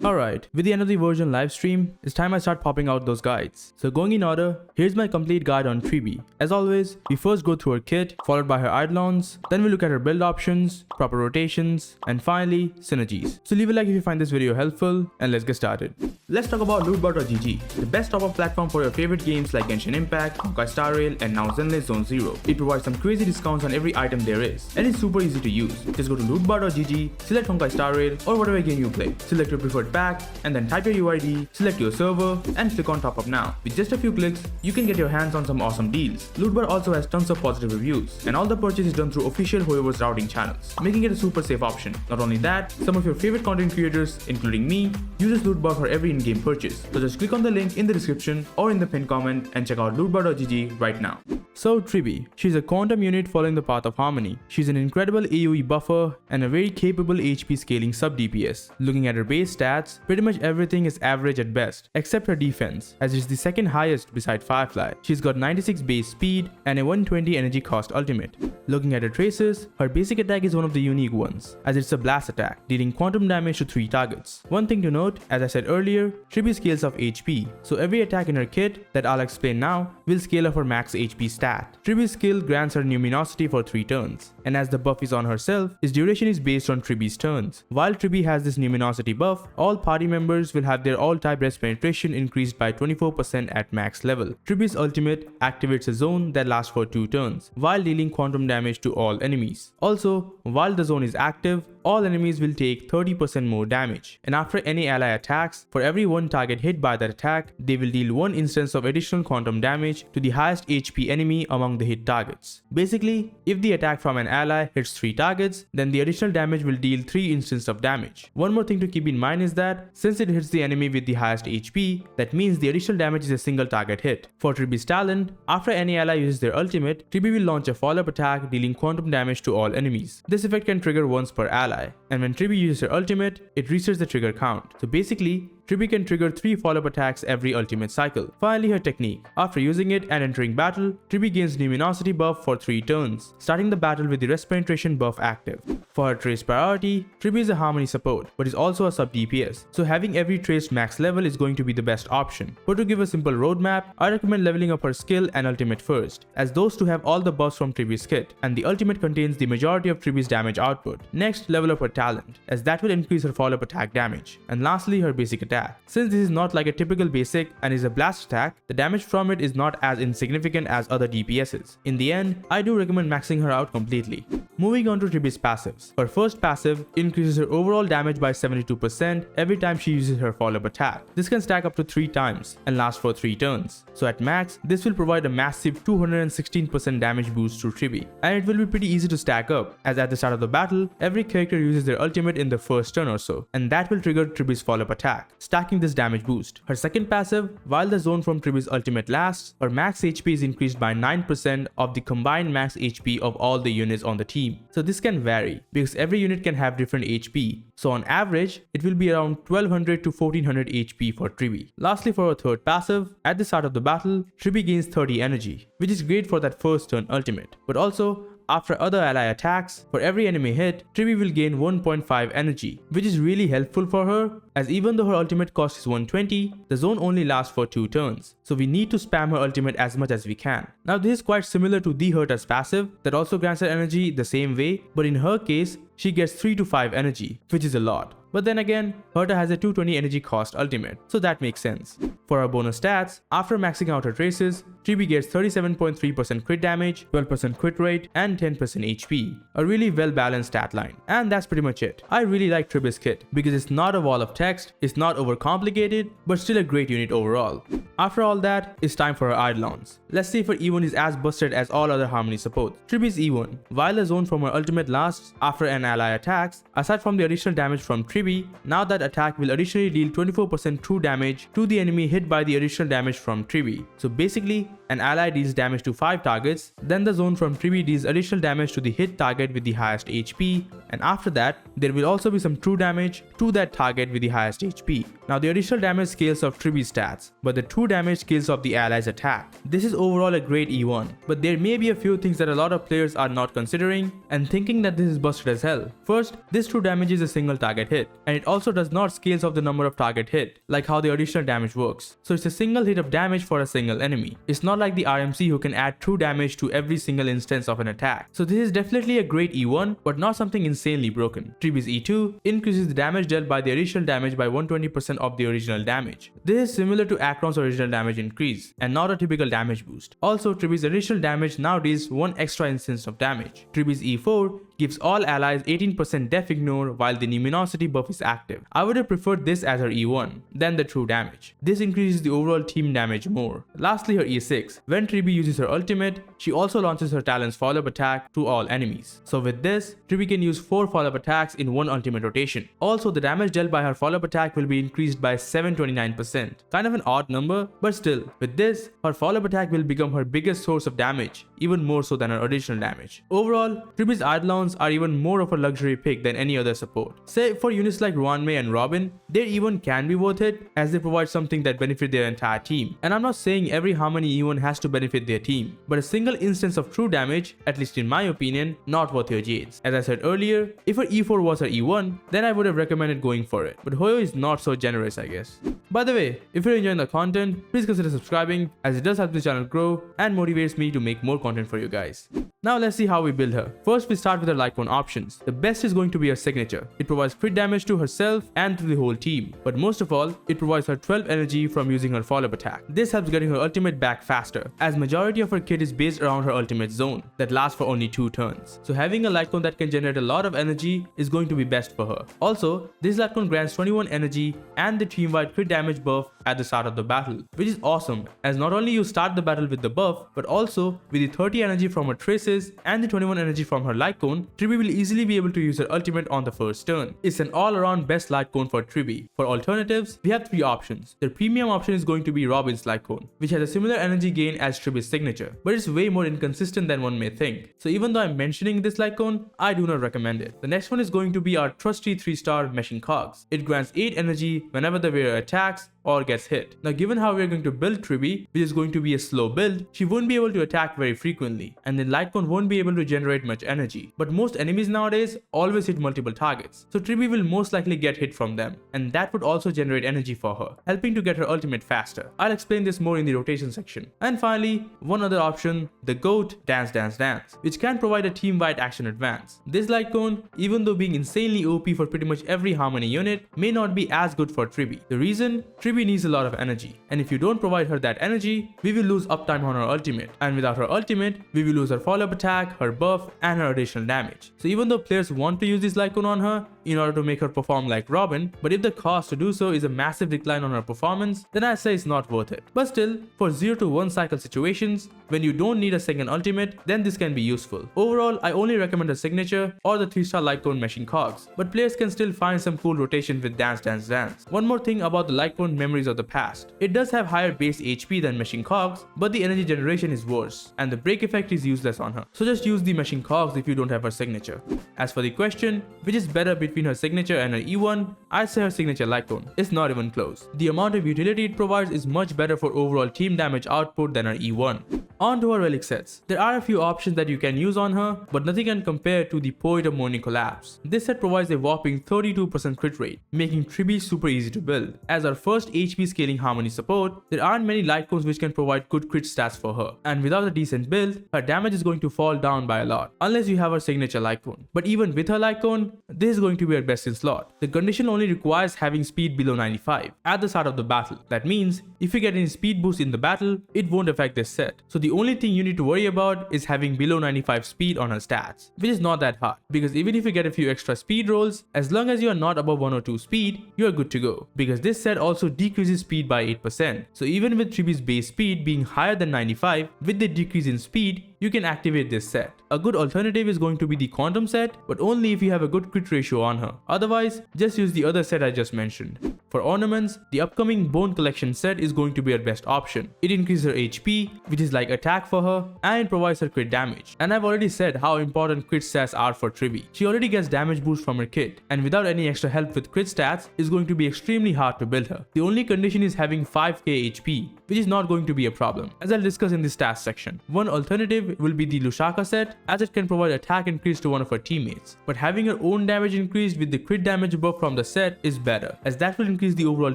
Alright, with the end of the version livestream, it's time I start popping out those guides. So going in order, here's my complete guide on Tribbie. As always, we first go through her kit, followed by her Eidolons, then we look at her build options, proper rotations, and finally, Synergies. So leave a like if you find this video helpful, and let's get started. Let's talk about lootbar.gg, the best top-up platform for your favorite games like Genshin Impact, Honkai Star Rail, and now Zenless Zone Zero. It provides some crazy discounts on every item there is, and it's super easy to use. Just go to lootbar.gg, select Honkai Star Rail, or whatever game you play. Select your preferred pack, and then type your UID, select your server, and click on top up now. With just a few clicks, you can get your hands on some awesome deals. Lootbar also has tons of positive reviews, and all the purchase is done through official whoever's routing channels, making it a super safe option. Not only that, some of your favorite content creators, including me, uses Lootbar for every in-game purchase. So just click on the link in the description or in the pinned comment and check out lootbar.gg right now. So Tribbie, she's a quantum unit following the path of harmony. She's an incredible AoE buffer and a very capable HP scaling sub DPS. Looking at her base stats, pretty much everything is average at best, except her defense, as it's the second highest beside Firefly. She's got 96 base speed and a 120 energy cost ultimate. Looking at her traces, her basic attack is one of the unique ones, as it's a blast attack, dealing quantum damage to 3 targets. One thing to note, as I said earlier, Tribbie scales off HP, so every attack in her kit that I'll explain now will scale off her max HP stat. Tribbie's skill grants her Numinosity for 3 turns, and as the buff is on herself, its duration is based on Tribbie's turns. While Tribbie has this Numinosity buff, all party members will have their all-type res penetration increased by 24% at max level. Tribbie's ultimate activates a zone that lasts for 2 turns, while dealing quantum damage to all enemies. Also, while the zone is active, all enemies will take 30% more damage, and after any ally attacks, for every one target hit by that attack, they will deal 1 instance of additional quantum damage to the highest HP enemy among the hit targets. Basically, if the attack from an ally hits 3 targets, then the additional damage will deal 3 instances of damage. One more thing to keep in mind is that, since it hits the enemy with the highest HP, that means the additional damage is a single target hit. For Tribbie's talent, after any ally uses their ultimate, Tribbie will launch a follow-up attack dealing quantum damage to all enemies. This effect can trigger once per ally, and when Tribbie uses her ultimate, it resets the trigger count. So basically, Tribbie can trigger 3 follow-up attacks every ultimate cycle. Finally, her technique. After using it and entering battle, Tribbie gains Numinosity buff for 3 turns, starting the battle with the Res Penetration buff active. For her trace priority, Tribbie is a harmony support, but is also a sub DPS, so having every trace max level is going to be the best option. But to give a simple roadmap, I recommend leveling up her skill and ultimate first, as those two have all the buffs from Tribbie's kit, and the ultimate contains the majority of Tribbie's damage output. Next, level up her talent, as that will increase her follow-up attack damage. And lastly, her basic attack. Since this is not like a typical basic and is a blast attack, the damage from it is not as insignificant as other DPSs. In the end, I do recommend maxing her out completely. Moving on to Tribbie's passives. Her first passive increases her overall damage by 72% every time she uses her follow-up attack. This can stack up to 3 times and last for 3 turns. So at max, this will provide a massive 216% damage boost to Tribbie. And it will be pretty easy to stack up, as at the start of the battle, every character uses their ultimate in the first turn or so, and that will trigger Tribbie's follow-up attack, stacking this damage boost. Her second passive, while the zone from Tribbie's ultimate lasts, her max HP is increased by 9% of the combined max HP of all the units on the team. So this can vary, because every unit can have different HP. So on average, it will be around 1200 to 1400 HP for Tribbie. Lastly, for her third passive, at the start of the battle, Tribbie gains 30 energy, which is great for that first turn ultimate. But also, after other ally attacks, for every enemy hit, Tribbie will gain 1.5 energy, which is really helpful for her, as even though her ultimate cost is 120, the zone only lasts for 2 turns, so we need to spam her ultimate as much as we can. Now this is quite similar to the Herta's passive that also grants her energy the same way, but in her case, she gets 3 to 5 energy, which is a lot. But then again, Herta has a 220 energy cost ultimate, so that makes sense. For her bonus stats, after maxing out her traces, Tribbie gets 37.3% crit damage, 12% crit rate, and 10% HP. A really well balanced stat line. And that's pretty much it. I really like Tribbie's kit because it's not a wall of text, it's not overcomplicated, but still a great unit overall. After all that, it's time for her Eidolons. Let's see if her E1 is as busted as all other harmony supports. Tribbie's E1, while the zone from her ultimate lasts after an ally attacks, aside from the additional damage from Tribbie, now that attack will additionally deal 24% true damage to the enemy hit by the additional damage from Tribbie. So basically, an ally deals damage to 5 targets, then the zone from Tribbie deals additional damage to the hit target with the highest HP, and after that, there will also be some true damage to that target with the highest HP. Now the additional damage scales of Tribbie's stats, but the true 2 damage scales of the allies' attack. This is overall a great E1, but there may be a few things that a lot of players are not considering and thinking that this is busted as hell. First, this 2 damage is a single target hit, and it also does not scales of the number of target hit, like how the additional damage works. So it's a single hit of damage for a single enemy. It's not like the RMC who can add 2 damage to every single instance of an attack. So this is definitely a great E1, but not something insanely broken. Tribbie's E2 increases the damage dealt by the additional damage by 120% of the original damage. This is similar to Acheron's original damage increase, and not a typical damage boost. Also, Tribbie's additional damage now deals 1 extra instance of damage. Tribbie's E4 gives all allies 18% def ignore while the luminosity buff is active. I would have preferred this as her E1 than the true damage. This increases the overall team damage more. Lastly, her E6. When Tribbie uses her ultimate, she also launches her talent's follow-up attack to all enemies. So with this, Tribbie can use 4 follow-up attacks in one ultimate rotation. Also, the damage dealt by her follow-up attack will be increased by 729%. Kind of an odd number, but still, with this, her follow-up attack will become her biggest source of damage, even more so than her additional damage. Overall, Tribbie's Eidolons are even more of a luxury pick than any other support. Say for units like Ruanmei and Robin, their E1 can be worth it as they provide something that benefits their entire team. And I'm not saying every Harmony E1 has to benefit their team, but a single instance of true damage, at least in my opinion, not worth your jades. As I said earlier, if her E4 was her E1, then I would have recommended going for it, but Hoyo is not so generous, I guess. By the way, if you're enjoying the content, please consider subscribing as it does help the channel grow and motivates me to make more content for you guys. Now let's see how we build her. First, we start with her Lightcone options. The best is going to be her signature. It provides crit damage to herself and to the whole team, but most of all, it provides her 12 energy from using her follow-up attack. This helps getting her ultimate back faster, as majority of her kit is based around her ultimate zone that lasts for only 2 turns. So having a Lightcone that can generate a lot of energy is going to be best for her. Also, this Lightcone grants 21 energy and the team-wide crit damage buff at the start of the battle, which is awesome as not only you start the battle with the buff, but also with the 30 energy from her traces and the 21 energy from her Lightcone, Tribbie will easily be able to use her ultimate on the first turn. It's an all-around best Lightcone for Tribbie. For alternatives, we have 3 options. The premium option is going to be Robin's Lightcone, which has a similar energy gain as Tribbie's signature, but it's way more inconsistent than one may think. So even though I'm mentioning this Lightcone, I do not recommend it. The next one is going to be our trusty 3-star Meshing Cogs. It grants 8 energy whenever the wearer attacks or gets hit. Now given how we are going to build Tribbie, which is going to be a slow build, she won't be able to attack very frequently, and then Lightcone won't be able to generate much energy. But most enemies nowadays always hit multiple targets, so Tribbie will most likely get hit from them, and that would also generate energy for her, helping to get her ultimate faster. I'll explain this more in the rotation section. And finally, one other option, the GOAT Dance Dance Dance, which can provide a team-wide action advance. This Lightcone, even though being insanely OP for pretty much every Harmony unit, may not be as good for Tribbie. The reason? Tribbie needs a lot of energy, and if you don't provide her that energy, we will lose uptime on her ultimate, and without her ultimate, we will lose her follow-up attack, her buff, and her additional damage. So even though players want to use this Lightcone on her in order to make her perform like Robin, but if the cost to do so is a massive decline on her performance, then I say it's not worth it. But still, for 0 to 1 cycle situations, when you don't need a second ultimate, then this can be useful. Overall, I only recommend a signature or the 3-star Lightcone Meshing Cogs, but players can still find some cool rotation with Dance Dance Dance. One more thing about the Lightcone memories of the past. It does have higher base HP than Meshing Cogs, but the energy generation is worse, and the break effect is useless on her. So just use the Meshing Cogs if you don't have her signature. As for the question, which is better between her signature and her E1, I'd say her signature Lightcone. It's not even close. The amount of utility it provides is much better for overall team damage output than her E1. On to her relic sets. There are a few options that you can use on her, but nothing can compare to the Poet of Morning Collapse. This set provides a whopping 32% crit rate, making Tribbie super easy to build. As our first HP scaling Harmony support, there aren't many Lightcones which can provide good crit stats for her, and without a decent build, her damage is going to fall down by a lot, unless you have her signature Lightcone. But even with her Lightcone, this is going to be her best in slot. The condition only requires having speed below 95 at the start of the battle. That means, if you get any speed boost in the battle, it won't affect this set. So the only thing you need to worry about is having below 95 speed on her stats, which is not that hard, because even if you get a few extra speed rolls, as long as you are not above 1 or 2 speed, you are good to go, because this set also decreases speed by 8%. So even with Tribbie's base speed being higher than 95, with the decrease in speed, you can activate this set. A good alternative is going to be the Quantum set, but only if you have a good crit ratio on her. Otherwise, just use the other set I just mentioned. For Ornaments, the upcoming Bone Collection set is going to be her best option. It increases her HP, which is like attack for her, and it provides her crit damage. And I've already said how important crit stats are for Tribbie. She already gets damage boost from her kit, and without any extra help with crit stats, it's going to be extremely hard to build her. The only condition is having 5k HP, which is not going to be a problem, as I'll discuss in the stats section. One alternative will be the Lushaka set, as it can provide attack increase to one of her teammates, but having her own damage increased with the crit damage buff from the set is better, as that will increase the overall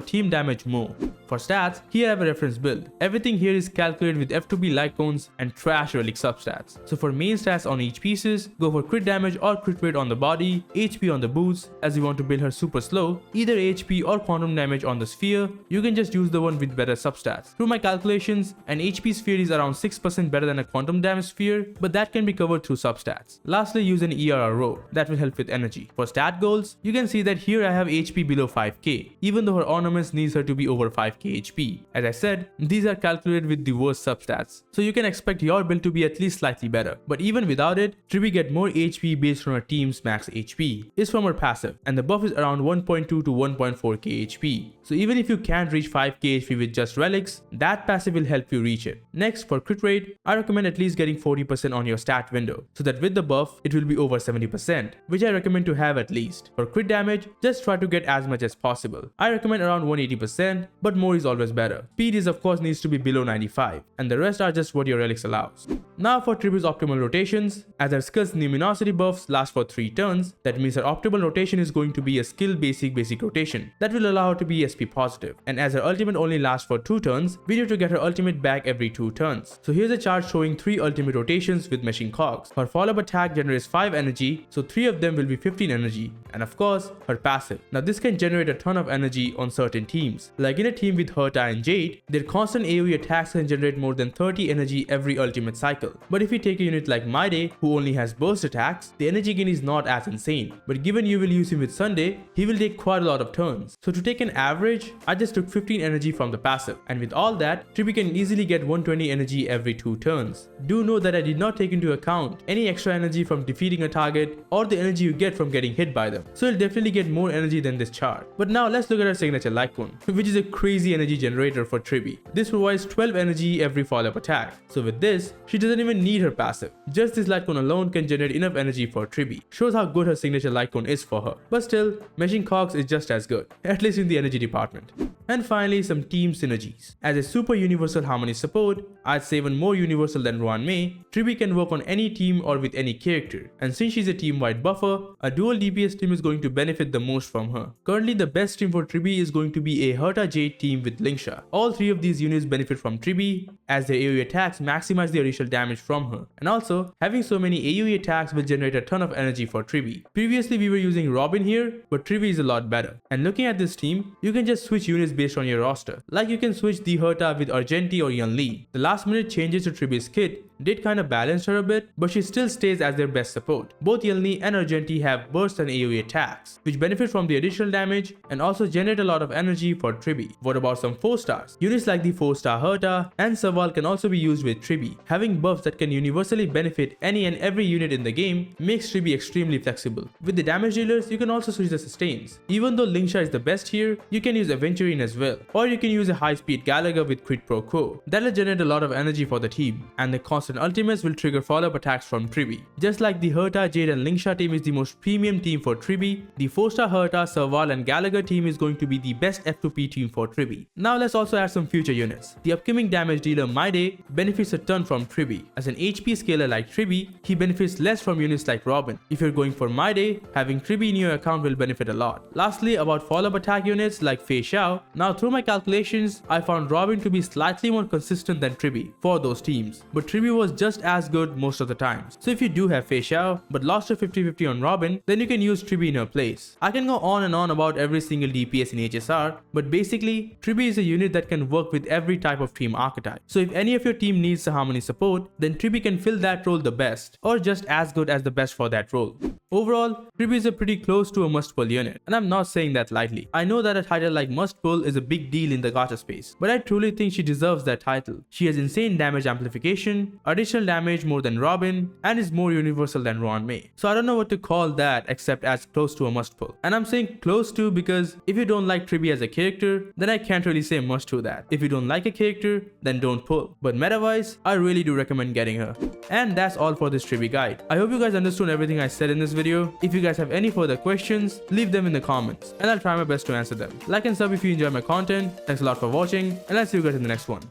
team damage more. For stats, here I have a reference build. Everything here is calculated with F2B Lightcones and trash Relic substats. So for main stats on each pieces, go for crit damage or crit rate on the body, HP on the boots, as you want to build her super slow, either HP or quantum damage on the sphere. You can just use the one with better substats. Through my calculations, an HP sphere is around 6% better than a quantum damage sphere, but that can be covered through substats. Lastly, use an ERR row, that will help with energy. For stat goals, you can see that here I have HP below 5k, even though her ornaments needs her to be over 5k HP. As I said, these are calculated with the worst substats, so you can expect your build to be at least slightly better. But even without it, Tribbie get more HP based on her team's max HP, is from her passive, and the buff is around 1.2 to 1.4k HP. So even if you can't reach 5k HP with just relics, that passive will help you reach it. Next, for crit rate, I recommend at least getting 40% on your stat window, so that with the buff, it will be over 70%, which I recommend to have at least. For crit damage, just try to get as much as possible. I recommend around 180%, but more is always better. Speed is of course needs to be below 95, and the rest are just what your relics allows. Now for Tribbie's optimal rotations, as her skill's luminosity buffs last for 3 turns, that means her optimal rotation is going to be a skill basic rotation. That will allow her to be SP positive, and as her ultimate only lasts for 2 turns, we need to get her ultimate back every 2 turns. So here's a chart showing 3 ultimate rotations with meshing cogs. Her follow-up attack generates 5 energy, so 3 of them will be 15 energy, and of course her passive. Now this can generate a ton of energy on certain teams. Like in a team with Herta and Jade, their constant AoE attacks can generate more than 30 energy every ultimate cycle. But if you take a unit like Mayday, who only has burst attacks, the energy gain is not as insane. But given you will use him with Sunday, he will take quite a lot of turns. So to take an average, I just took 15 energy from the passive, and with all that, Tribbie can easily get 120 energy every 2 turns. Do note that I did not take into account any extra energy from defeating a target or the energy you get from getting hit by them. So you'll definitely get more energy than this chart. But now let's look at her signature Lightcone, which is a crazy energy generator for Tribbie. This provides 12 energy every follow-up attack. So with this, she doesn't even need her passive. Just this Lightcone alone can generate enough energy for Tribbie. Shows how good her signature Lightcone is for her. But still, meshing cogs is just as good, at least in the energy department. And finally, some team synergies. As a super universal harmony support, I'd say even more universal than Ruan Mei, Tribbie can work on any team or with any character. And since she's a team-wide buffer, a dual DPS team is going to benefit the most from her. Currently, the best team for Tribbie is going to be a Herta Jade team with Lingsha. All 3 of these units benefit from Tribbie, as their AoE attacks maximize the initial damage from her. And also, having so many AoE attacks will generate a ton of energy for Tribbie. Previously, we were using Robin here, but Tribbie is a lot better. And looking at this team, you can just switch units based on your roster. Like you can switch the Herta with Argenti or Yunli. The last minute changes to Tribbie's kit did kinda balance her a bit, but she still stays as their best support. Both Yelni and Argenti have burst and AoE attacks, which benefit from the additional damage and also generate a lot of energy for Tribbie. What about some 4 stars? Units like the 4-star Herta and Saval can also be used with Tribbie. Having buffs that can universally benefit any and every unit in the game makes Tribbie extremely flexible. With the damage dealers, you can also switch the sustains. Even though Lingsha is the best here, you can use Aventurine as well, or you can use a high-speed Gallagher with Crit Pro Quo. That'll generate a lot of energy for the team, and the constant ultimates will trigger follow-up attacks from Tribbie. Just like the Herta, Jade and Lingsha team is the most premium team for Tribbie, the 4-star Herta, Saval and Gallagher team is going to be the best F2P team for Tribbie. Now let's also add some future units. The upcoming damage dealer Mayday benefits a ton from Tribbie. As an HP scaler like Tribbie, he benefits less from units like Robin. If you're going for Mayday, having Tribbie in your account will benefit a lot. Lastly, about follow-up attack units like Fei Xiao. Now through my calculations, I found Robin to be slightly more consistent than Tribbie for those teams, but Tribbie was just as good most of the times. So if you do have Fei Xiao but lost your 50-50 on Robin, then you can use Tribbie in her place. I can go on and on about every single DPS in HSR, but basically Tribbie is a unit that can work with every type of team archetype. So if any of your team needs the harmony support, then Tribbie can fill that role the best, or just as good as the best for that role. Overall, Tribbie is a pretty close to a must-pull unit, and I'm not saying that lightly. I know that a title like must-pull is a big deal in the gacha space, but I truly think she deserves that title. She has insane damage amplification, additional damage more than Robin, and is more universal than Ruan Mei. So I don't know what to call that except as close to a must-pull. And I'm saying close to because if you don't like Tribbie as a character, then I can't really say much to that. If you don't like a character, then don't pull. But meta-wise, I really do recommend getting her. And that's all for this Tribbie guide. I hope you guys understood everything I said in this video. If you guys have any further questions, leave them in the comments and I'll try my best to answer them. Like and sub if you enjoy my content. Thanks a lot for watching and I'll see you guys in the next one.